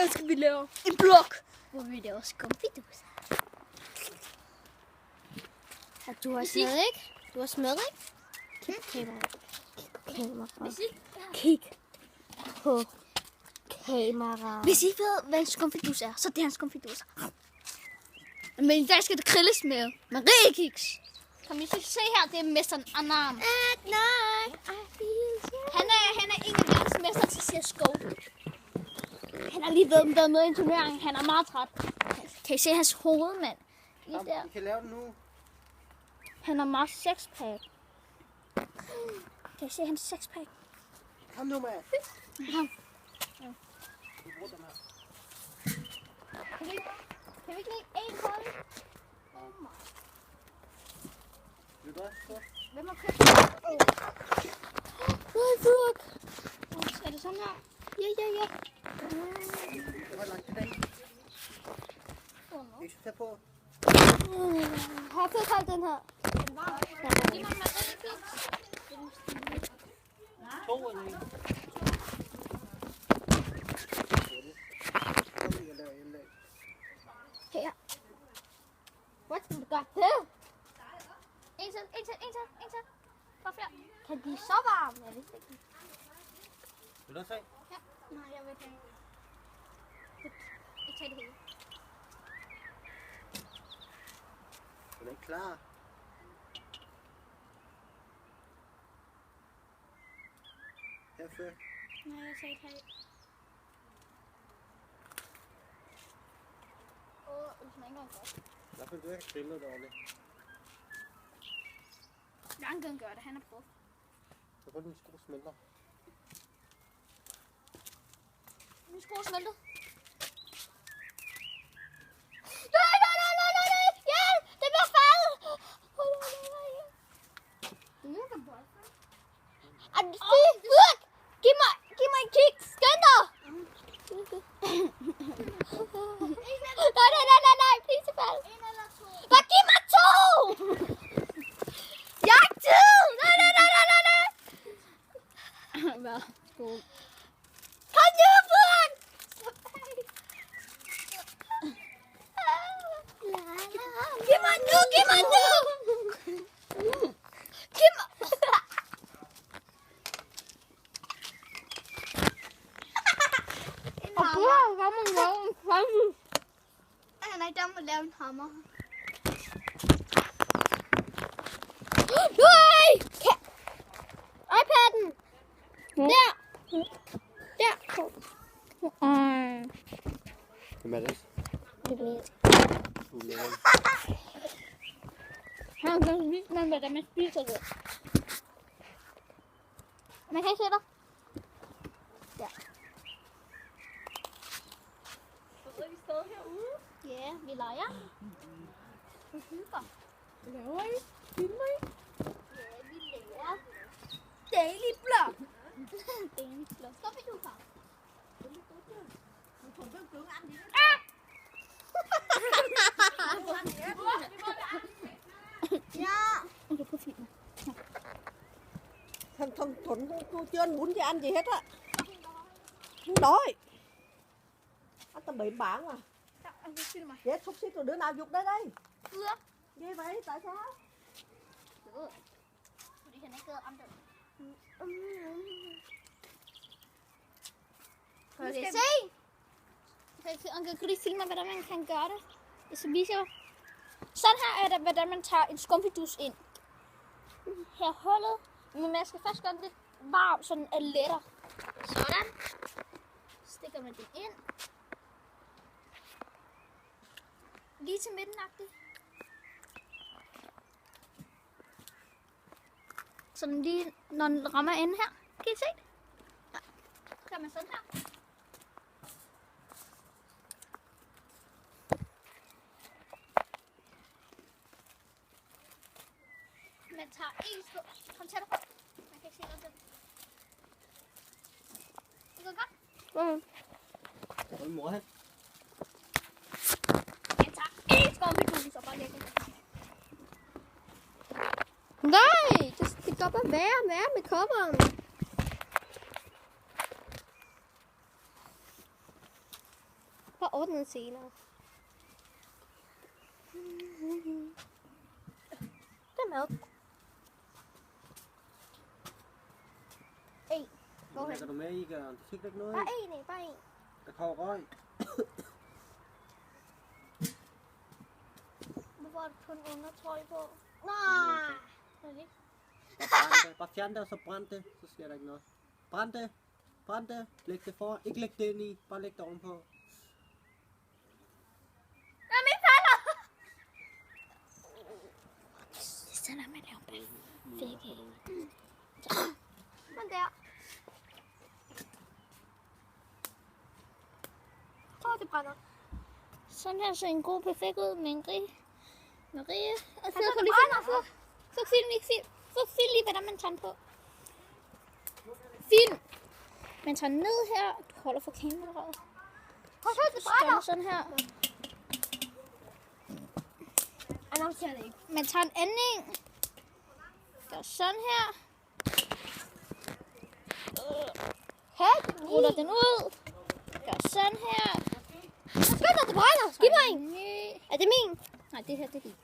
dag skal vi lave en blog, hvor vi laver skumfiduser. Du har smørik. Du har smørik. Kig på kameraet. Kig på kameraet. Hvis I ved, hvad en skumfidus er, så det er en skumfidus. Men i dag skal det grilles med Mariekiks. Kan I se her, det er mesteren Anam. Han er en af verdensmester til CSGO. Han har lige været med i en turnering. Han er meget træt. Kan I se hans hoved, mand? Kom, I kan lave den nu. Han har meget sexpack. Kan I se hans sexpack? Kom nu, mand. Kom. Du bruger den her. Kan vi ikke lægge en hold? Oh my. Vil du også få? Hvem har købt det? Nej, fuck. Skal det sådan her? Ja. Hvor langt til den? Ikke så tæt på. Har jeg fået koldt den her? Giv mig Mariekiks. 2 eller 1? Her. What? Du got det? En til. Bare flere. Kan de så varme? Jeg vidste ikke. Vil du også have? Ja. Nej, jeg vil ikke. Ikke tage det hele. Den er ikke klar. Herfør. Nej, jeg sagde ikke. Det smager godt. Hvorfor du ikke grillet det ordentligt? Jeg kan gøre det, han er prøvet. Så får din skru smelter. Min skru er smeltet. Hjælp! Det bliver faldet! Det virker bare. Giv mig en kig! Skynd dig! Nej, please, fald. Bare giv mig 2! Jagttid! Nej. Hvad? Kom nu, fuck! Giv mig nu! Giv mig! Der må lave en hammer. Nej! iPad'en! Der! Hvem er det? Det bliver Han kan vise mig, hvordan man spiser det. Man kan ikke se dig. Ja. Så er vi stadig herude. Ja, vi leger. Vi hygger. Laver I? Filmer I? Ja, vi laver. Daily vlog. Daily vlog. Stop i du, far. Ja. Okay, på filmen. Tôi chưa muốn đi ăn gì hết á. Không đói. Ăn tầm 7 bảng mà. Chết xúc xích rồi đứa nào dục đây đây. Ghê vậy, tại sao? Kan du se? Onkel, kan du filme mig, hvordan man kan gøre det? Så viser jeg. Sådan her er det, hvordan man tager en skumfidus ind. Her hullet. Men man skal først gøre den lidt varm, så den er lettere. Sådan. Stikker man den ind. Lige til midten-agtigt. Sådan lige, når den rammer enden her. Kan I se det? Ja. Så gør man sådan her. Man tager en skål. Kom tættere på. Man kan ikke se noget selv. Det går godt. Hvor er mor hen? Man tager en skål med kusen, så bare lægger det. Nej, det går bare værre med kopperen. Bare ordne det senere. Det er mad. Hvad lægger du med i, Gøren? Du fik ikke noget i? Bare en. Der kommer røg. Hvorfor har du kun undertrøj på? Nej. Bare fjern det, og så brænd det. Så sker der ikke noget. Brænd det. Brænd det. Læg det for. Ikke læg det ind i. Bare læg det ovenpå. Jamen, falder! Det er sådan, at man laver bag. Fik ikke. Men der. Det brænder. Sådan her ser en god perfekt ud med en Marie. Og så det kan lige brænder. så film lige, hvordan man tager den på. Film. Man tager den ned her. Du holder for kameraet. Det brænder. Sådan her. Nu ser det ikke. Man tager en anden en. Gør sådan her. Ruller den ud. Gør sådan her. Det brænder. Giv mig en. Er det min? Nej, det her det er din.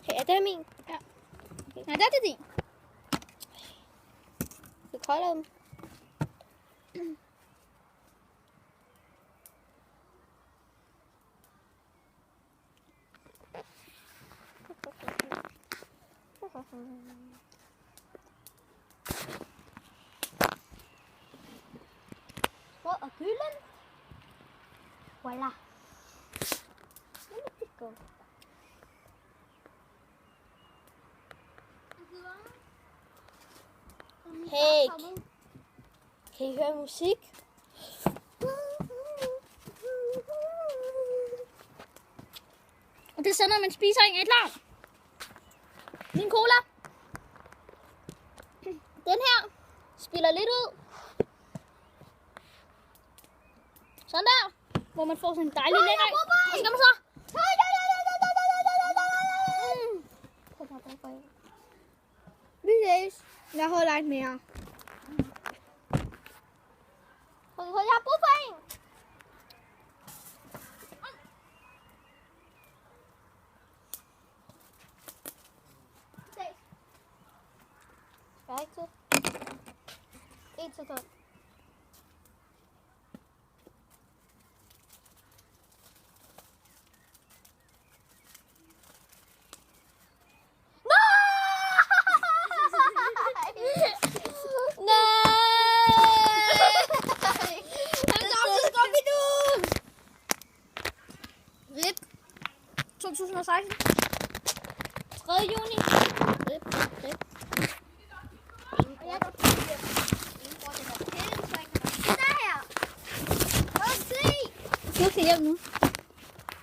Hey, er det min? Ja. Okay. Nej, det er din. Du kolder dem. Hvor er gylden? Voila. Det er godt. Hey, kan I høre musik? Og det er sådan, når man spiser en larm. Min cola. Den her spiller lidt ud. Sådan der. Hvor man får sådan en dejlig lækker. Og så kan man så. Vi ses. Jeg holder ikke mere. Jeg har brug for en. Jeg har ikke tid. 1 sekund. RIP 2016. 3. juni. RIP. Og jeg går til det. Der her. Prøv at se. Du skal hjem nu.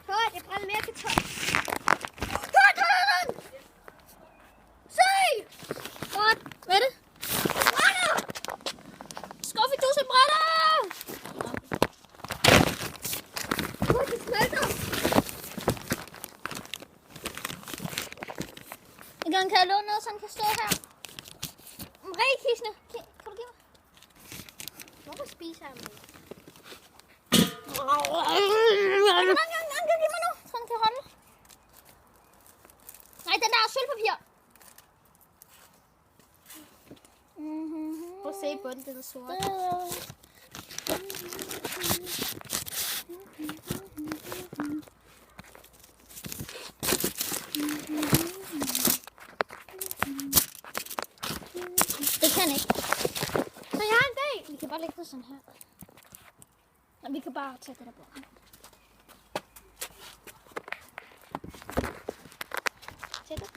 Hør, det brænder mere karton. Se! What? Hvad er det? Brænder! Skuffeduse brænder! Det smelter. En gang kan jeg låne noget, så han kan stå her. Marie, Kisne. Kan du give mig? Hvorfor spiser jeg mig? Anker, giv mig nu, så han kan holde. Nej, den der er sølvpapir. Prøv at se bunden, den er sort. Det kan ikke. Så jeg har en dag. Vi kan bare lægge det sådan her. Og vi kan bare tage det der på. Se det.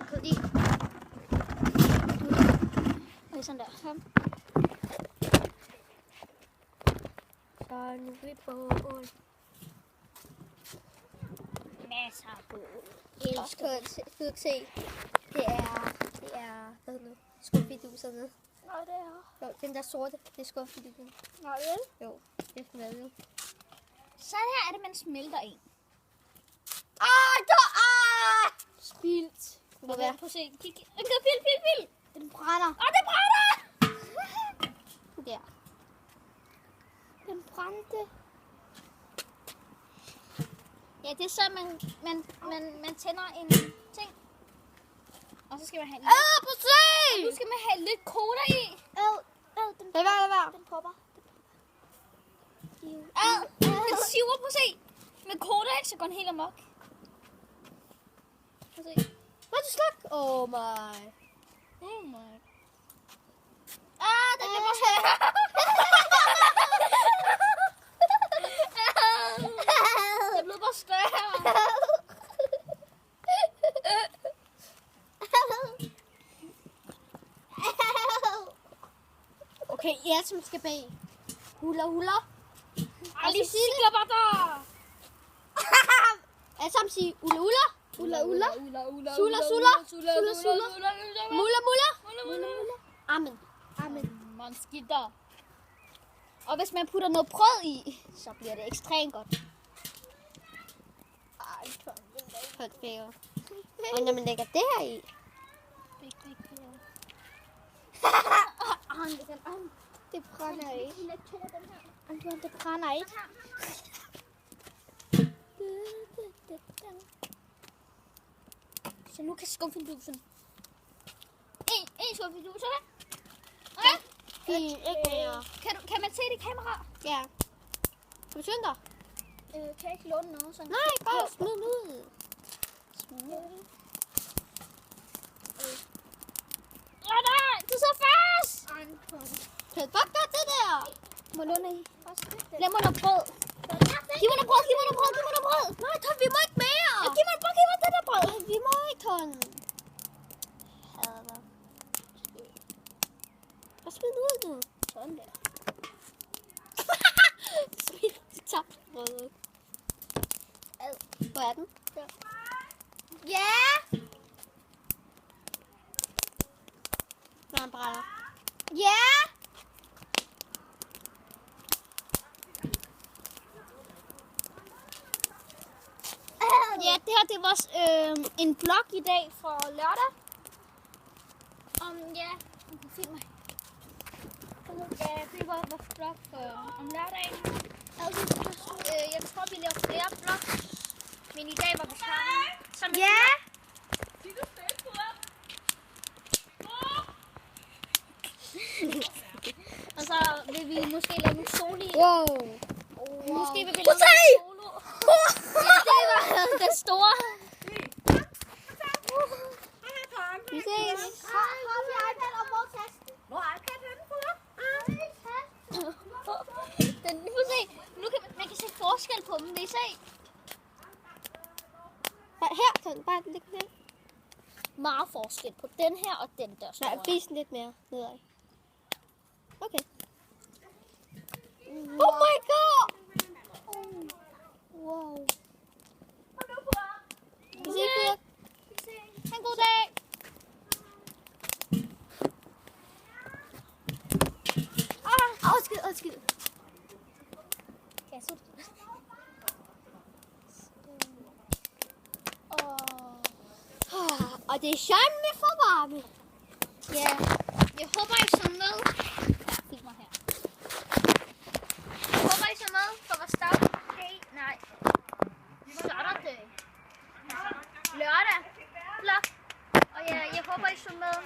Fordi Okay, sådan der. så nu er vi på ål. Masser af bål. Du kan se. Det er hvad hedder det? Skuffiduserne. Nej, det er. Jo, den der sorte, det er skuffiduserne. Nej, vel? Jo, det er smeltet. Sådan her er det, man smelter en. Spildt. Prøv at se. Kig. Pil. Den brænder. brænder. Det brænder! Der. Den brændte. Ja, det er så, man tænder en ting. Og så skal man have lidt. På se! Nu skal man have lidt cola i. Lad være. Den popper. Den siver, prøv at se. Med cola, ikke, så går den helt amok. Prøv at se. Hvad er du sluk? Oh my. Oh my. Den bliver bare Det er blevet bare større. Okay, jeg som skal bag. Hula. Lige siger bare der. Alle sammen sige ula. Ula. Sula. Mulla. Amen. Man skitter. Og hvis man putter noget brød i, så bliver det ekstremt godt. Og når man lægger det her i. Det brænder ikke. Det brænder ikke. Så nu kan skumfidusen. En skumfidus, okay? Okay. Fint, ikke mere. Kan man se det i kamera? Ja. Skal vi synge dig? Kan jeg ikke låne noget sådan? Nej, bare smid den ud. Nej, du så fast! Kan du bare gøre det der? Må låne i. Lad mig noget brød. Giv mig noget brød. Nej, Tom, vi må ikke mere. Ja, giv mig det der brød. Vi må ikke, Tom. Bare smid den ud nu. Sådan der. Smid det tabt brød. Hvor er den? Ja! Når han brænder. Ja! Ja, det her det var en vlog i dag for lørdag. Ja, film mig. Ja, det var vores vlog om lørdagen. Jeg tror, vi laver flere vlogs, men i dag var vi sammen. Ja! Og så vil vi måske lave nogle solo. Wow. Måske vil vi lave nogle solo. Ja, det var den store. Vi ses. Har vi iPad og hvor tasten? Hvor er iPad henne, Fuller? Nu kan se, man kan se forskel på dem, vil I se? Her, Tom. Bare læg den her. Meget forskel på den her og den der store. Nej, vis den lidt mere nedad. Okay. Oh my god! Wow. Vi ses. Ha' en god dag. Undskyld. Kan jeg sutte? Og det er sådan med for varme. Ja, jeg håber I så med. Ja, fik mig her. Jeg håber I så med for vores dag. Okay, nej. Saturday. Lørdag. Vlog. Og ja, jeg håber I så med.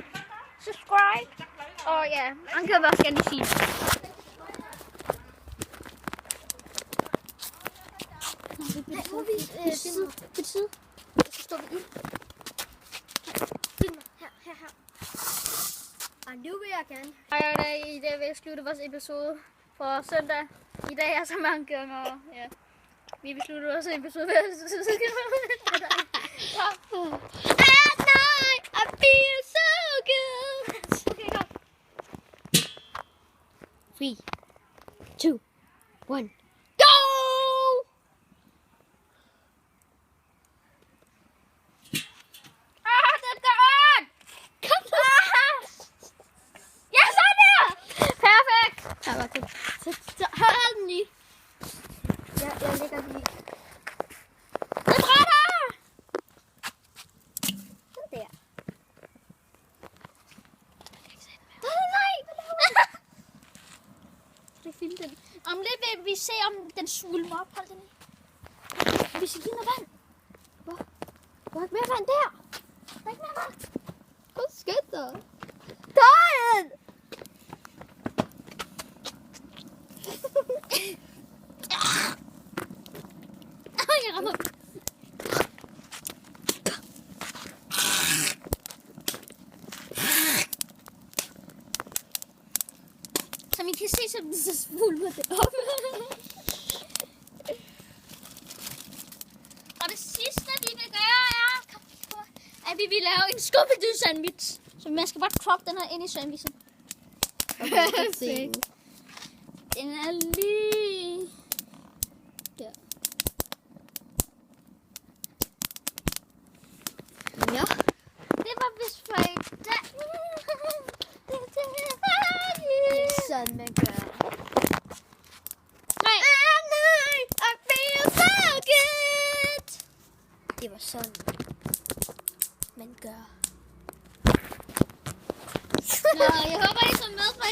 Subscribe. Og ja, Anke vil også gerne sige. Betyder. Så står vi i. Her. Og nu vil jeg gerne. Og i dag vil jeg slutte vores episode for søndag. I dag er så mange gange, og ja. Vi beslutter vores episode. At night, I feel so good. Okay, kom. 3, 2, 1, go! Den går on! Kom nu! Ja, sådan der! Perfekt! Ja, var godt. Så hold den lige. Jeg lægger den lige. Det brænder! Sådan der. filme den. Om lidt vil vi se, om den svulmer op. Hold den i. Vi skal give noget vand. Hvor? Der er ikke mere vand der. Der er ikke mere vand. Hvor skønt der. Der er en! Jeg rammer. Som I kan se, så svulmer det op. Og det sidste, vi vil gøre, er, at vi vil lave en Scooby-Doo-sandwich. Så man skal bare proppe den her ind i sandwichen. Se. Den er lige der. Ja. Det var vist for i dag. Sådan man gør. Nej. I feel so good. Det var sådan man gør. Nå, jeg håber, I så med på